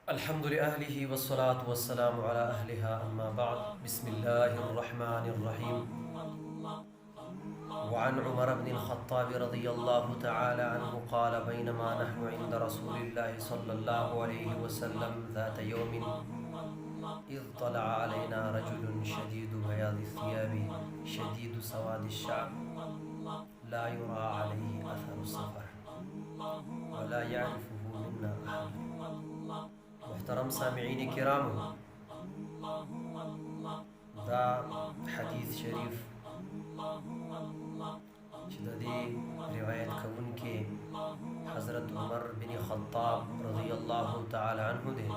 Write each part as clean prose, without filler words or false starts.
الحمد لأهله والصلاة والسلام على أهلها أما بعد بسم الله الرحمن الرحيم. وعن عمر بن الخطاب رضي الله تعالى عنه قال بينما نحن عند رسول الله صلى الله عليه وسلم ذات يوم إذ طلع علينا رجل شديد بياض الثياب شديد سواد الشعر لا يرى عليه أثر السفر ولا يعرفه منا أحد. محترم سامعین کرامو، دا حدیث شریف چې د دې روایت کوونکی حضرت عمر بن خطاب رضی الله تعالی عنه دی،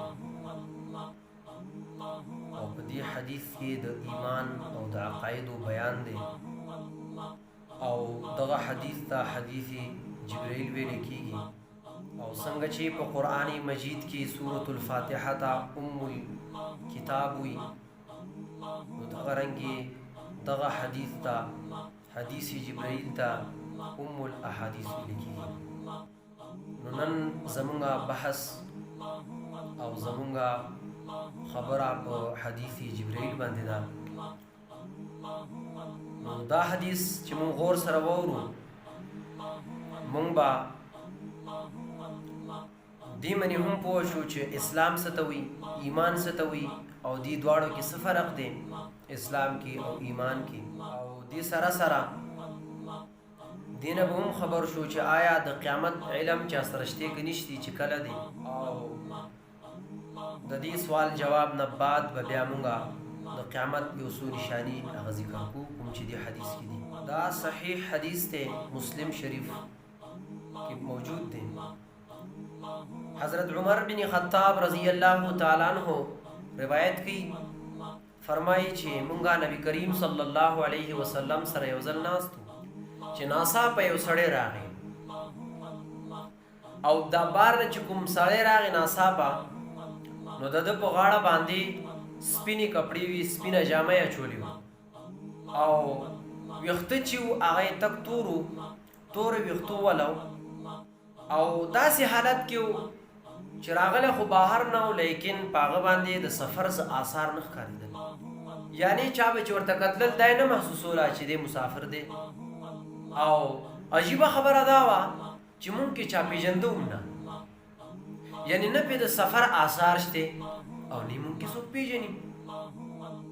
او په دې حدیث کې د ایمان او د عقایدو بیان دی، او دغه حدیث ته حدیث جبرائیل ویل کیږي، او څنګه چې په قرآن مجید کې سورة الفاتحه ته الکتاب وي، نو دغه رنګې دغه حدیث ته حدیث جبرائیل ته الاحادیث ویل کیږي. نو نن زمونږه بحث او زمونږه خبره په حدیث جبرائیل باندې ده. نو دا حدیث چې مونږ غور سره وورو، مونږ به دی منی هم پوه شو چې اسلام څه ته وي، ایمان څه ته وي، او دی دواړو کې څه فرق دی اسلام کې او ایمان کې. او دی سره سره دینه به هم خبر شو چې آیا د قیامت علم چا سره شته که نشتی، چې کله دی، او د دې سوال جواب نه بعد به بیا مونږه د قیامت یو څو نشاني هغه ذکر کوو کوم چې دی حدیث کې دی. دا صحیح حدیث دی، مسلم شریف کې موجود دی. حضرت عمر بن خطاب رضی الله تعالی عنہ روایت کی، فرمایي چې مونږه نبی کریم صلی الله علیه وسلم سره یو ځل ناستو چې ناڅاپه یو سړی راغی، او دا بار نه چې کوم سړی راغی ناڅاپه، نو د ده په غاړه باندې سپینې کپړې وي، سپینه جامه یې اچولې وه، او ویښته چې و هغه یې تک تور ویښتو ولو، او داسې حالت کې و چې راغلی خو بهر نه و، لیکن په هغه باندې د سفر څه آثار نه ښکارېدل، یعنی چا به چې ورته کتلل دا یې نه محسوسوله چې دی مسافر دی. او عجیبه خبره دا وه چې مونږ کې چا پېژنده هم نه، یعنی نه پې د سفر آثار شته او نه مونږ کې څوک پېژني.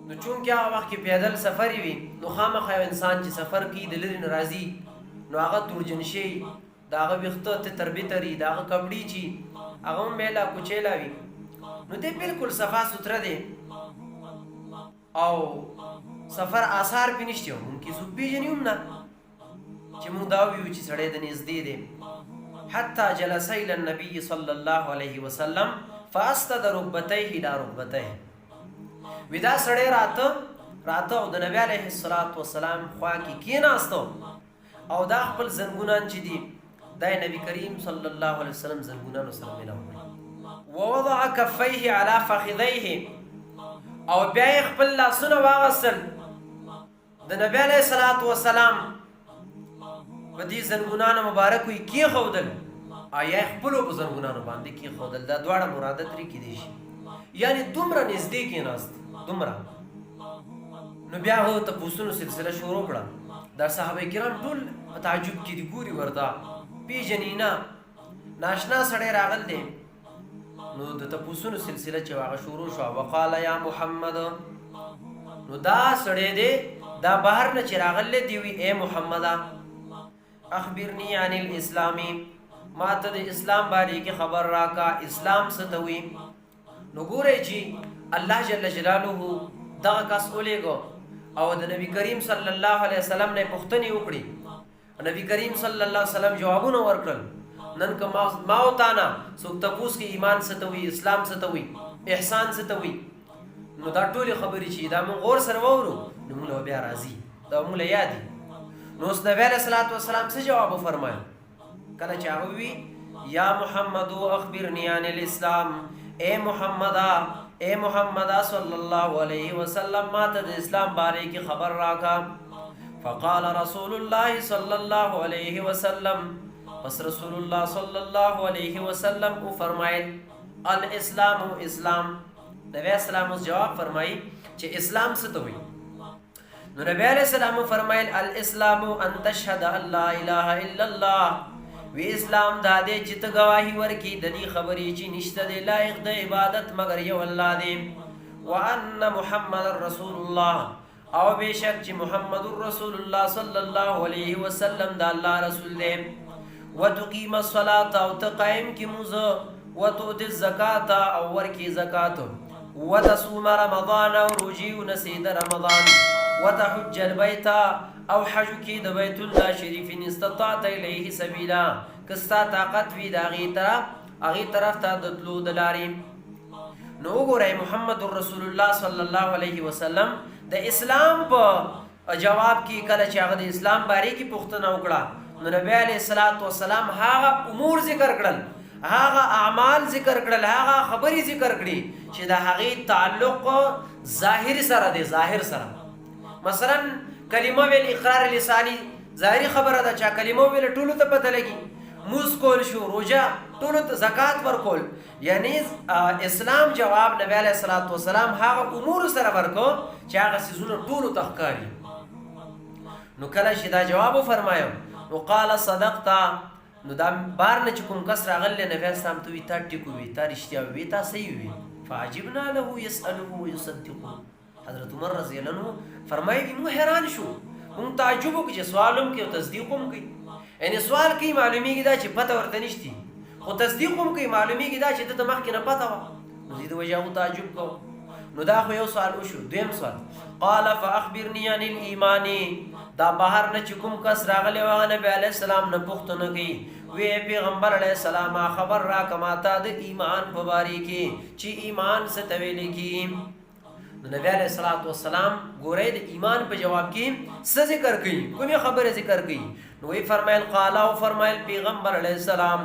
نو چونکې هغه وخت کې پیدل سفر وي، نو خامخا یو انسان چې سفر کوي د لرې نه راځي، نو هغه تورجن شي، د هغه ویښته تربیتري، د هغه کپړې چې هغه هم میله کوچیله وي، نو دی بلکل صفا سوتره دی او سفر آثار پې نشته، مونږ کې څوک پېژني هم نه چې مونږ دا ویو چې سړی د نږدې دی. حتی جلس الی النبي صلی الله علیه وسلم فاسند رکبتیه الی رکبتیه، وی دا سړی راته او د نبی علیه السلام خوا کې کېناسته، او دا خپل زنګونان چې دي دا نبی کریم صلی الله علیه وسلم زنګونانو سره میلاو کړل. ووضع کفیه علی فخذیه، او بیا یې خپل لاسونه واغوستل د نبی علیه السلام په دې زنګونانو مبارکو یې کېښودل، او یا یې خپلو په زنګونانو باندې کېښودل. دا دواړه مراده ترې کېدی شي، یعنی دومره نږدې کېناست دومره. نو بیا هغه تپوسونو سلسله شروع کړه. دا صحابه کرام ټول په تعجب کې دي، ګوري ورته پیژني نه، ناشنا سړی راغل دی. نو د تپوسونو سلسله چې هغه شروع شوه، وقال یا محمد، نو دا سړی دی دا بهر نه چې راغلی دی، وی ای محمده اخبرني عن الاسلام، ما ته د اسلام باره کې خبر راکا، اسلام څه ته وي. نو ګورئ چې الله جل جلاله دغه کس ولیږه او د نبی کریم صلی الله علیه وسلم نه پوښتنې وکړي، نبی کریم صلی الله علیه وسلم جوابونه ورکړل. نن که ما او تا نه څوک تپوس کې ایمان څه ته وي، اسلام څه ته وي، احسان څه ته وي، نو دا ټولې خبرې چې دا مونږ غور سره واورو، نو مونږ له بیا راځي، دا مونږ له یادي. نو اوس نبی علیه السلام څه جواب وفرمایل کله چې هغه وی یا محمد اخبرني عن الاسلام، اے محمد صلی الله علیه وسلم ما ته د اسلام باره کې خبر راکا. فقال رسول الله صلی الله علیه وسلم، پس رسول الله صلی الله علیه وسلم او فرمایل الاسلام اسلام. نبی اسلام اوس جواب فرمایي چې اسلام څه ته وایي. نو نبی علیہ السلام فرمایل الاسلام ان تشهد ان لا اله الا الله، وی اسلام دا دی چې ته گواهی ورکړي د دې خبرې چې نشته دی لایق د عبادت مگر یو الله دی، وان محمد رسول الله، او بشک چې محمد رسول الله صلی الله علیه وسلم دا الله رسول دی، وتقیم الصلاة او تقائم کی موزه، وتؤتي الزکات او ورکی زکات، وتصوم رمضان او روجی ونسید رمضان، وتحج البيت او حج کی د بیت الله شریف ان استطاعت الیه سبیلا، کستا طاقت وی دا اغي طرف ته د تلو د لارې. نو وګورئ محمد رسول الله صلی الله علیه وسلم د اسلام په جواب کې کله چې هغه د اسلام باره کې پوښتنه وکړه، نو نبی علیه الصلاۃ والسلام هغه امور ذکر کړل، هغه اعمال ذکر کړل، هغه خبرې ذکر کړي چې د هغې تعلق ظاهر سره دی، ظاهر سره. مثلا کلمه ویل اقرار لسانی ظاهری خبره ده، چا کلمه ویل ټولو ته پته لګي، موز کول شو، روژه ټولو ته، زکات ورکول، یعنی اسلام جواب نبی علیه الصلاۃ والسلام هغه امور سره ورکو چې هغه څیزونه ټولو ته ښکاري. نو کله چې دا جواب وفرمایو نو قال صدقت، نو دا بار نه چې کوم کس راغلی نبی اسلام ته وي تا ټیکو وي، تا رښتیا وي، تا صحیح وي، فعجبنا له یسأله ویصدقه. حضرت عمر رضی الله عنه فرمایي موږ حیران شو، موږ تعجب وکړو چې سوال هم کوي او تصدیق هم کوي. یعنی سوال کوي معلومیږي دا چې پته ورته نشتی، خو تصدیق هم کوي معلومیږي دا چې دته مخکې نه پته وه. نو دې د وجې هغه تعجب کوو. نو دا خو یو سوال وشو. دویم سوال قال فاخبرني عن الايمان، دا بهر نه چې کوم کس راغلی و هغه نبی علیه السلام نه پوښتنه کوي، وی پیغمبر علیه السلام خبر راکړه ماته د ایمان په باره کې چې ایمان څه ته ویل کېږي. نو نبی علیہ الصلوۃ والسلام ګورئ د ایمان په جواب کې څه ذکر کوي، کومې خبرې ذکر کوي. نو وی فرمایل قال او فرمایل پیغمبر علیہ السلام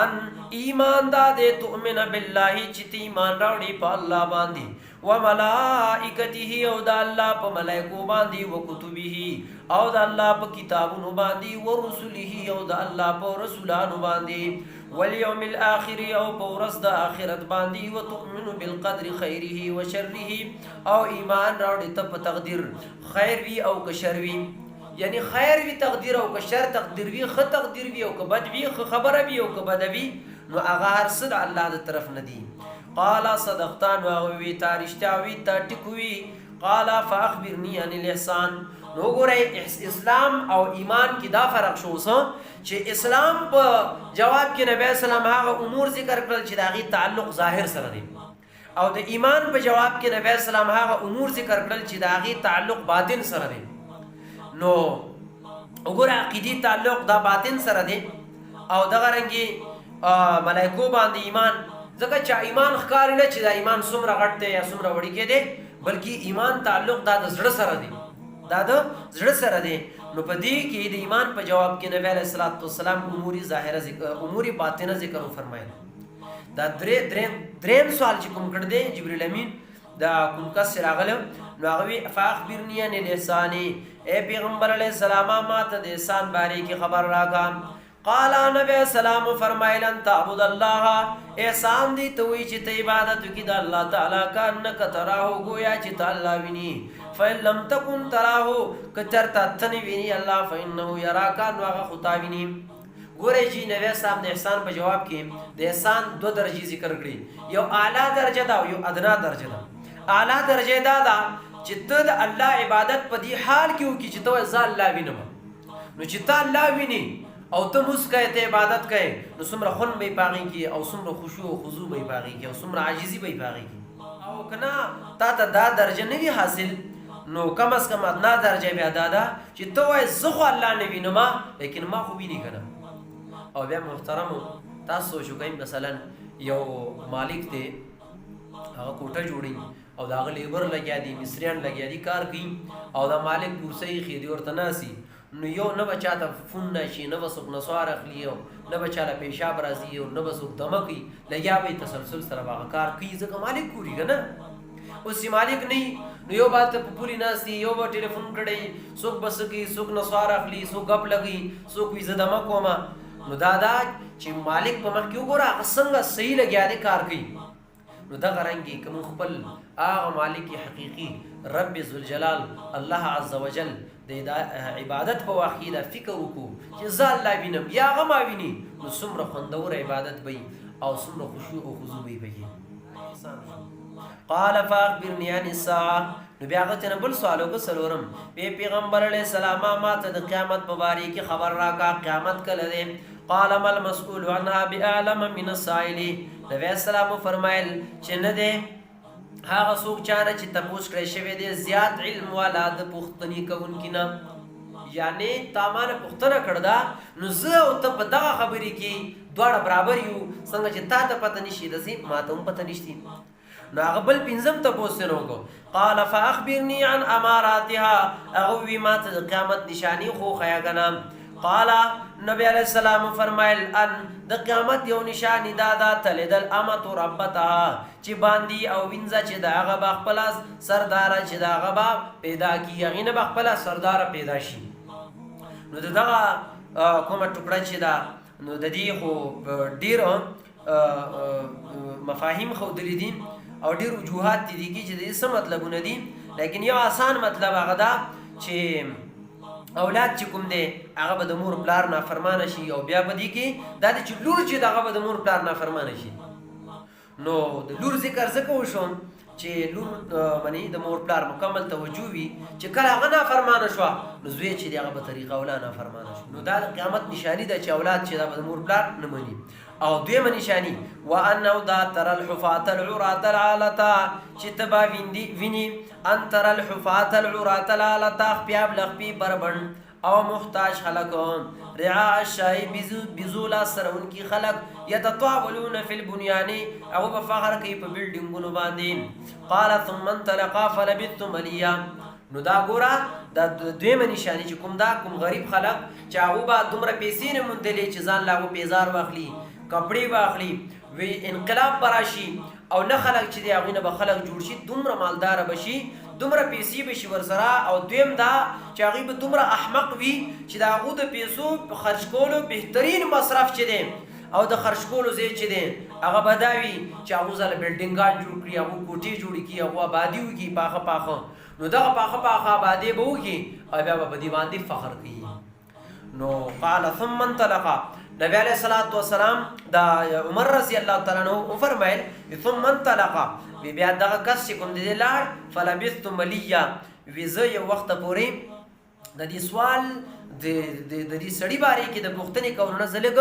ان ایمان دا دې تؤمن بالله چې ته ایمان راوړي په الله باندې، وملائکته او د الله په ملائکو باندې، وکتبه او د الله په کتابونو باندې، ورسله او د الله په رسولانو باندې، والیوم الاخر او په ورځ د آخرت باندې، وتؤمن بالقدر خیره وشره او ایمان راوړي ته په تقدیر خیر وي او که شر وي، یعنی خیر وي تقدیر او که شر تقدیر وي، ښه تقدیر وي او که بد وي، ښه خبره وي او که بده وي، نو هغه هر څه د الله د طرف نه دي. قال صدقتان، هغه وي تا رښتیا وي، تا ټیک وي. قال فاخبرني عن الاحسان. نو وګورئ اسلام او ایمان کې دا فرق شو چې اسلام په جواب کې نبی اسلام هغه امور ذکر کړل چې د هغې تعلق ظاهر سره دی، او د ایمان په جواب کې نبی اسلام هغه امور ذکر کړل چې د هغې تعلق باطن سره دی. نو وګوره عقیدي تعلق دا باطن سره دی، او دغه رنګې ملایکو باندې ایمان، ځکه چې ایمان ښکاري نه چې دا ایمان څومره غټ دی یا څومره وړیکی دی، بلکې ایمان تعلق دا د زړه سره دی، دا د زړه سره دی. نو په دې کې د ایمان په جواب کې نبی علیه الصلاۃ والسلام امور ظاهره امور باطنه ذکر وفرمایل. دا دریم سوال چې کوم کړ دی جبرئیل امین دا کوم کس راغلی، نو هغه وی فاخبرني عن الاحسان، اے پیغمبر علیه السلام ما ته د احسان باره کې خبر راکړه. قال نبی السلام فرمایل ان تعبد الله، احسان دی ته وی چې ته عبادت وکړې د الله تعالی کانک تراه، گویا چې ته الله ویني، فإن لم تكن تراه، که چېرته ته نه ویني الله فإنه یراک، نو هغه خو تا ویني. ګورئ چې نبی صاحب د احسان په جواب کې د احسان دو درجې ذکر کړي، یو اعلی درجه ده او یو ادنا درجه ده. اعلی درجه دا ده چې ته د الله عبادت په دې حال کې وکړي چې ته زه الله وینم. نو چې ته الله ویني او ته موږ کوې، ته عبادت کوې، نو څومره خون به یې په هغې کې، او څومره خشوع او خضوع به یې په هغې کې، او څومره عاجزي به یې په هغې کې. او که نه تا ته دا درجه نه وي حاصل، نو کم از کم ادنا درجه بیا دا ده چې ته وایې زه خو الله نه وینم لیکن ما خو ویني که نه. او بیا محترمو تاسو سوچ وکئ، مثلا یو مالک دی هغه کوټه جوړوي او د هغه لیبر لګیا دي، مصریان لګیا دي، کار کوي، او د مالک کورسۍ ایښې دي ورته ناستي، نو یو نه به چاته فون نه شي، نه به څوک نسوار اخلي، او نه به چاله پیشاب راځي، او نه به څوک دمه کوي، لګیا به یې تسلسل سره به هغه کار کوي، ځکه مالک ګوري که نه. اوس چې مالک نه نو یو بات ته په پولي ناست دي، یو به ټلیفون کړی، څوک به څه کوي، څوک نسوار اخلي، څوک ګپ لګوي، څوک وایي زه دمه کومه. نو دا چې مالک په مخ کې وګوره هغه څنګه صحیح لګیا دی کار کوي، نو دغه رنګې که موږ خپل هغه مالک حقیقي رب ذوالجلال الله عز وجل د عبادت په وخت کې دا فکر وکړو چې زه الله وینم یا هغه ما ویني نو څومره خوندور عبادت به او څومره خشوع او خضوع به وي. قال فاخبرني عن الساعه. نو بیا هغه ته بل سوال وکړ څلورم پیغمبر علیه السلام ما ته د قیامت په باره کې خبر راکړه قیامت کله دی. قال ما المسؤول عنها بأعلم من السائل. نبی السلام فرمایل چې نه دی هغه څوک چانه چې تپوس کړی شوی دی زیات علم والا د پوښتنې کوونکي نه. یعنی تا مانه پوښتنه کړې ده نو زه او ته په دغه خبرې کې دواړه برابر یو څنګه چې تا ته پته نشي داسې ما ته هم پته نشتی. نو هغه بل پنځم تپوس یې وکړو. قال فاخبرني عن اماراتها. هغه وی ما ته د قیامت نشانی خو ښیه کنه. قال نبی علیہ السلام فرمایل ان د قیامت یو نشانی دا تلدل امت ربتها چې باندې او وینځه چې دا هغه بخپل سردار چې دا هغه پیدا کی هغه نه بخپل سردار پیدا شي. نو دغه کومه ټوکړه چې دا نو د دې خو ډیر مفاهیم خو درې دي او ډیر وجوهات دي چې د څه مطلبونه دي لیکن یو آسان مطلب هغه دا چې اولاد چې کوم دی هغه به د مور پلار نافرمانه شي او بیا به دې کې دا دی چې لور چې د هغه به د مور پلار نافرمانه شي. نو د لور ذکر ځکه وشوم چې لور باندې د مور پلار مکمل توجه وي چې کله هغه نافرمانه شوه نو زوی چې دی هغه به طریقه اولا نافرمانه شو. نو دا د قیامت نشاني ده چې اولاد چې دا به د مور پلار نه مني. او دویمه نشاني وانه دا تر الحفاة العراة العالة چې ته به ویني ان تر الحفاة العراة العالة خپیاب لخپی بربند او محتاج خلق رعاء الشاهی بزولا سرون کی خلق یتطاولون فی البنیان او بفخر کی په بلډینګونو باندې. قال ثم انطلقا فلبثت ملیا. نو دا ګوره دا دویمه نشانی چې کوم دا کوم غریب خلق چې هغه به دومره پیسې نه موندلې چې ځان لا پیزار واخلي کپڑے واخلي وی انقلاب براشي او نه خلق چې دی هغه نه به خلق جوړ شي دومره مالدار بشي دومره پیسې بشي ورسره. او دویم دا چې هغه به دومره احمق وي چې دا هغه د پیسو په خرج کولو بهترین مصرف چې دی او د خرج کولو ځای چې دی هغه به دا وي چې هغه ځل بلډینګان جوړ کړي هغه کوټې جوړې کړي هغه آبادي وکړي پاخه پاخه. نو دغه پاخه آبادي به وکړي او بیا به په دې باندې فخر کوي. نو قال ثم انطلقا. نبی علیہ الصلوۃ والسلام دا عمر رضی الله تعالی عنہ فرمایل ثم انطلقا بیا دغه کس چې کوم دی لاړ فلبثت ملیا وی زه یو وخت پورې د دې سوال د دې سړی باره کې د پوښتنې کولو نه زلګ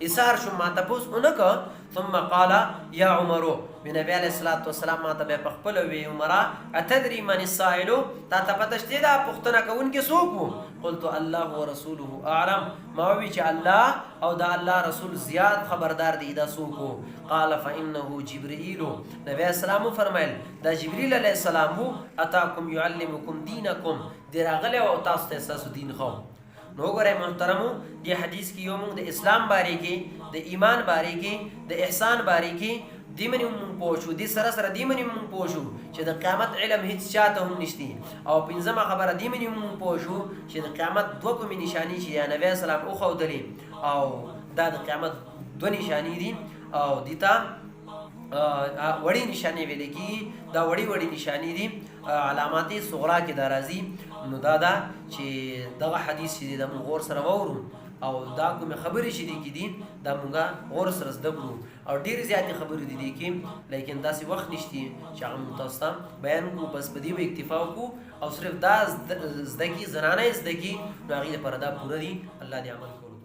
ایثار شو ما تاسو اونکه. ثم قال یا عمر نبی علیہ الصلوۃ والسلام ما ته په خپل وی عمر اتدري من السائل تا ته پته شته دا پوښتنه کوونکی څوک وو. قلت الله ورسوله اعلم. ما وی چې الله او دا الله رسول زیات خبردار دی دا څوک وو. قال فانه جبرائیل. نبی السلام فرمایل دا جبرئیل علیہ السلام وو اتاکم يعلمکم دینکم دراغله او تاسو ته تاسو دین خو. نو ګره محترمو دی حدیث کې یو موږ د اسلام باره کې د ایمان باره کې د احسان باره کې دیمنی مونږ پوښو دي سره سره دیمنی مونږ پوښو چې د قیامت علم هیڅ چاته هم نشتی. او پنځمه خبره دیمنی مونږ پوښو چې د قیامت دوه کومې نشانی چې نبی اسلام او خو دلی او دا د قیامت دوه نشانی دي او دیتا وړي نشانی ویل کی دا وړي نشانی دي علامات صغرا کې درازي. نو دا چې دغه حدیث چې د غور سره وورو او دا کوم خبرې چې دي کې دي دا مونږه غور سره زده کړو او ډېر زیاتې خبرې دي کې لیکن داسې وخت نشته چې هغه متاسو ته بیان کو. بس په دې به اکتفا وکړو او صرف دا زده کی زنانه زده کی نو هغې لپاره دا پوره دي. الله دې عمل کړو.